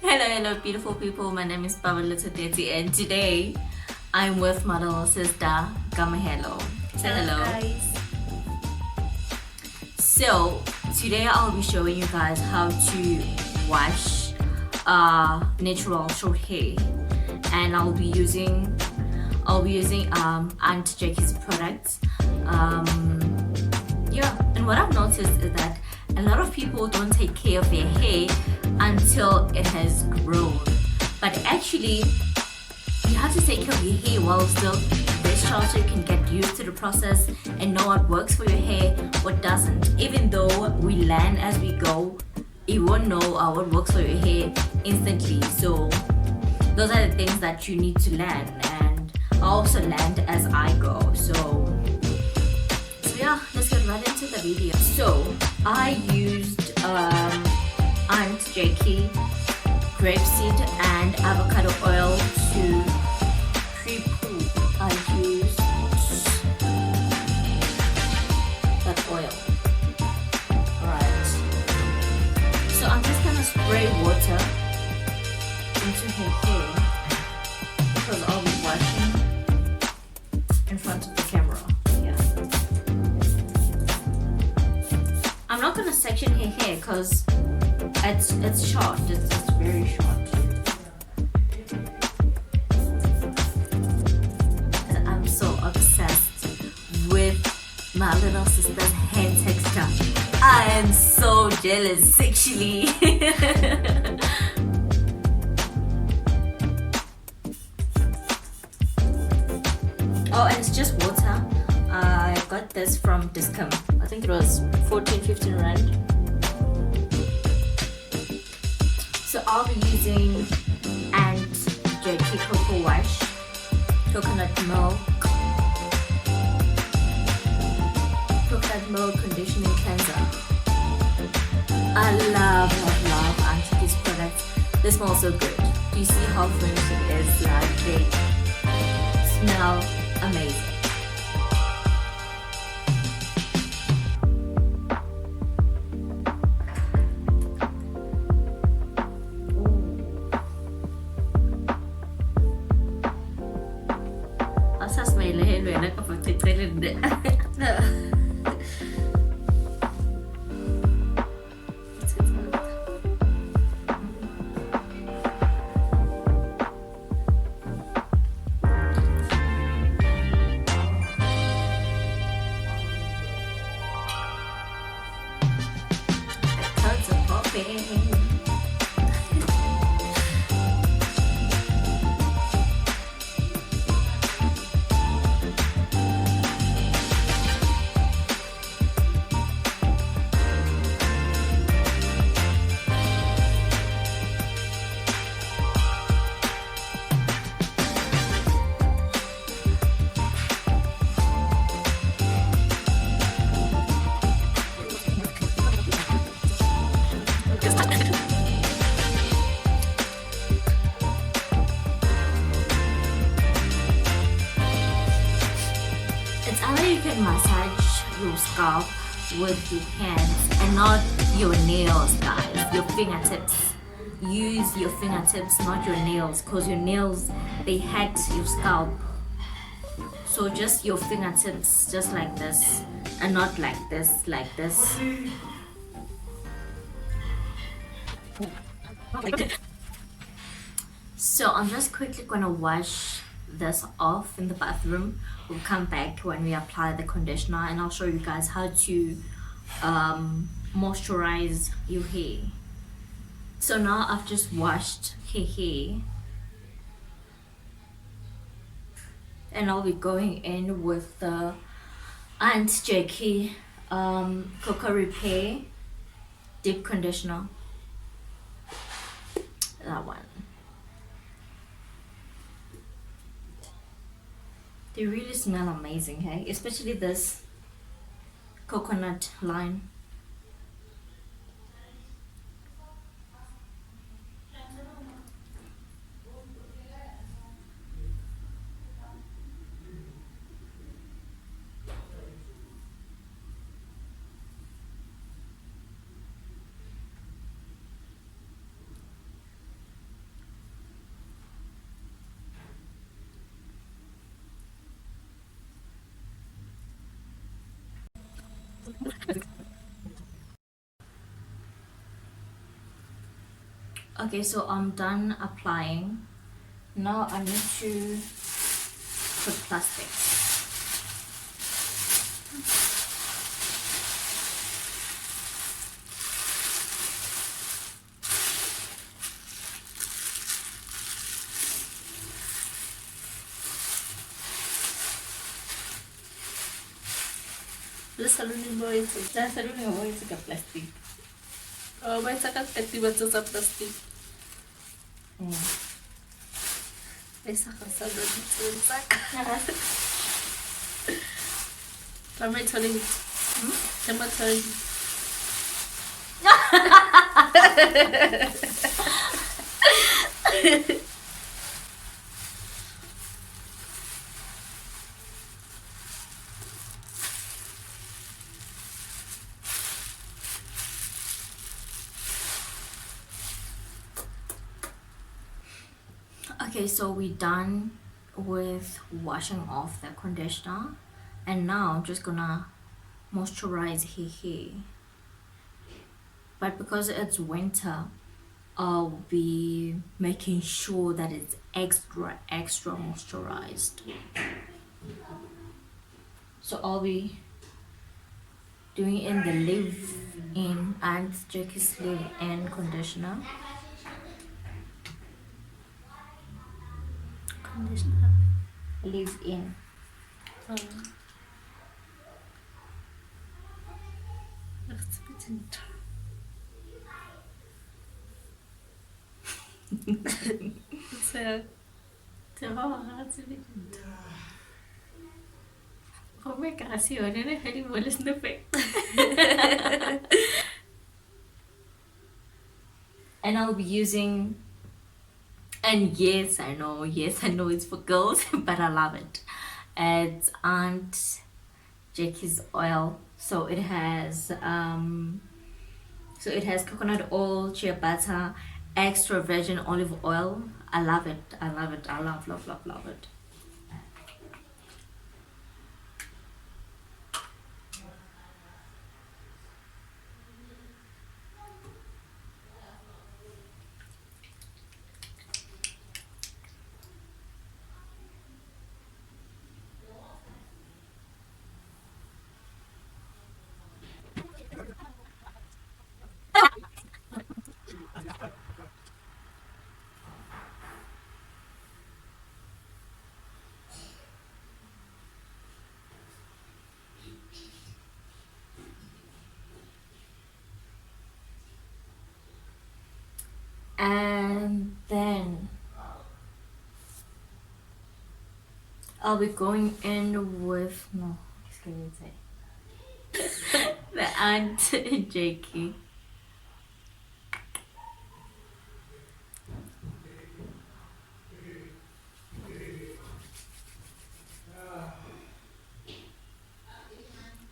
Hello, beautiful people. My name is Paballo Tsotetsi, and today I'm with my little sister, Gamahelo. Say hello. Guys. So today I'll be showing you guys how to wash natural short hair, and I'll be using Aunt Jackie's products. And what I've noticed is that a lot of people don't take care of their hair until it has grown, but actually you have to take care of your hair while still this child, so you can get used to the process and know what works for your hair, what doesn't. Even though we learn as we go, you won't know what works for your hair instantly. So those are the things that you need to learn, and I also learned as I go. So yeah, let's get right into the video. So I used Aunt Jackie grapeseed and avocado oil to pre-poo. I used that oil. Alright. So I'm just gonna spray water into her hair because I'll be washing in front of the camera. Yeah. I'm not gonna section her hair because it's short. It's very short. And I'm so obsessed with my little sister's hair texture. I am so jealous sexually. Oh, and it's just water. I got this from Discount. I think it was 14-15 rand. So I'll be using Aunt Jackie Cocoa Wash, coconut milk conditioning cleanser. I love Aunt Jackie's products. They smell so good. Do you see how fresh it is? Like, they smell amazing. You can massage your scalp with your hands and not your nails, guys. Your fingertips. Use your fingertips, not your nails, because your nails, they hurt your scalp. So just your fingertips, just like this, and not like this, like this. So I'm just quickly gonna wash this off in the bathroom. We'll come back when we apply the conditioner, and I'll show you guys how to moisturize your hair. So now I've just washed her hair, and I'll be going in with the Aunt Jackie Cocoa Repair Deep Conditioner. That one. They really smell amazing, hey? Especially this coconut line. Okay, so I'm done applying. Now I need to put plastic. Le salone mo etse. That's the only way to get plastic. Oh, ba etsa ka 30 batso tsa plastic. Ba isa ka sa do tsa ka. Tama itsole. Tama tsole. Okay, so we're done with washing off the conditioner, and now I'm just gonna moisturize here. But because it's winter, I'll be making sure that it's extra moisturized. So I'll be doing in the leave-in and Jackie's leave-in conditioner. Conditioner. Leave-in. That's a bit into. So, that's a bit into. Oh my god, see, I don't know how to listen to it. And I'll be using, and yes I know it's for girls, but I love it. It's Aunt Jackie's oil. So it has coconut oil, shea butter, extra virgin olive oil. I love it. I love it. And then I'll be going in with the Aunt Jakey.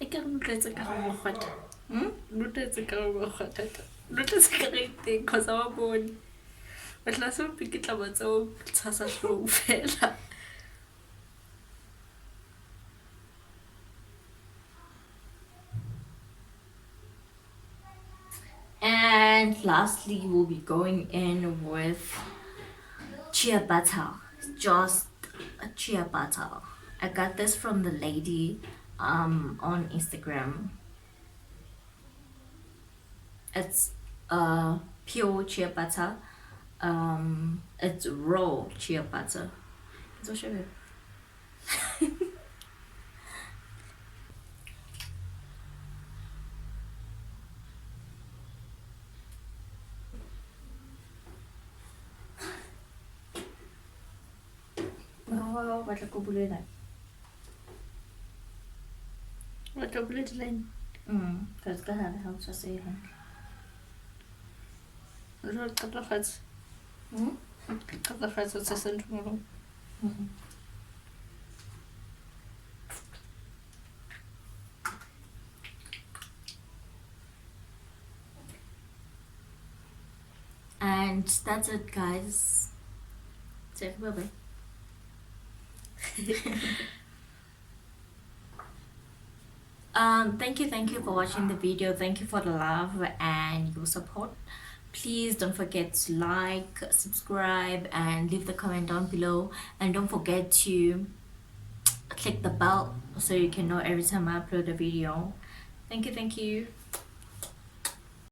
I can't let it go hot. Not let it go hot. Not as a great thing because I'm born. But last one, pick it up at all. It's a slow fella. And lastly, we'll be going in with chia butter. Just a chia butter. I got this from the lady on Instagram. It's pure chia butter. It's raw chia butter. So show you. Wow, batla ko bulela. What a bullet line. Because ka hare ha o sa se ha. Roll cut the fats. Cut the fats of the central. And that's it, guys. Say bye bye. Thank you for watching the video. Thank you for the love and your support. Please don't forget to like, subscribe, and leave the comment down below. And don't forget to click the bell so you can know every time I upload a video. Thank you.